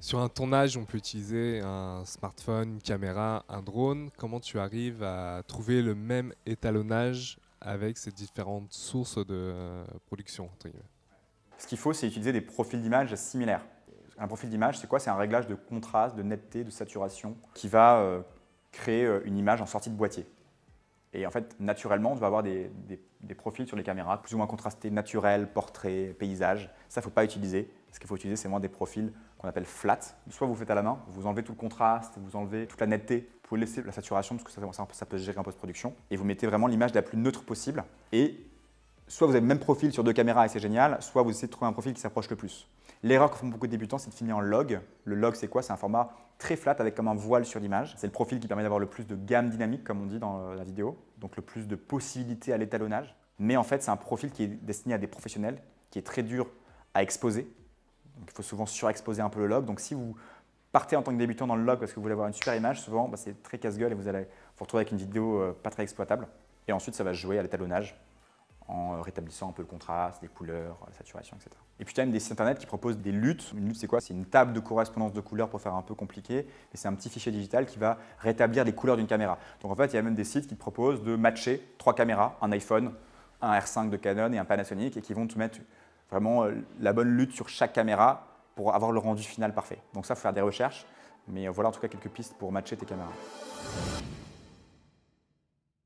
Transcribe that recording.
Sur un tournage, on peut utiliser un smartphone, une caméra, un drone. Comment tu arrives à trouver le même étalonnage avec ces différentes sources de production entre guillemets? Ce qu'il faut, c'est utiliser des profils d'image similaires. Un profil d'image, c'est quoi? C'est un réglage de contraste, de netteté, de saturation qui va créer une image en sortie de boîtier. Et en fait, naturellement, on va avoir des profils sur les caméras plus ou moins contrastés, naturels, portraits, paysages. Ça, il ne faut pas utiliser. Ce qu'il faut utiliser, c'est vraiment des profils qu'on appelle flat. Soit vous faites à la main, vous enlevez tout le contraste, vous enlevez toute la netteté, vous pouvez laisser la saturation parce que ça peut se gérer en post-production. Et vous mettez vraiment l'image la plus neutre possible. Et soit vous avez le même profil sur deux caméras et c'est génial, soit vous essayez de trouver un profil qui s'approche le plus. L'erreur que font beaucoup de débutants, c'est de filmer en log. Le log, c'est quoi? C'est un format très flat avec comme un voile sur l'image. C'est le profil qui permet d'avoir le plus de gamme dynamique, comme on dit dans la vidéo, donc le plus de possibilités à l'étalonnage. Mais en fait, c'est un profil qui est destiné à des professionnels, qui est très dur à exposer. Donc il faut souvent surexposer un peu le log. Donc si vous partez en tant que débutant dans le log parce que vous voulez avoir une super image, souvent c'est très casse-gueule et vous allez vous retrouver avec une vidéo pas très exploitable. Et ensuite, ça va se jouer à l'étalonnage en rétablissant un peu le contraste, les couleurs, la saturation, etc. Et puis tu as même des sites internet qui proposent des luttes. Une lutte, c'est quoi? C'est une table de correspondance de couleurs pour faire un peu compliqué. Et c'est un petit fichier digital qui va rétablir les couleurs d'une caméra. Donc en fait, il y a même des sites qui te proposent de matcher trois caméras, un iPhone, un R5 de Canon et un Panasonic, et qui vont te mettre vraiment la bonne lutte sur chaque caméra pour avoir le rendu final parfait. Donc ça, il faut faire des recherches. Mais voilà en tout cas quelques pistes pour matcher tes caméras.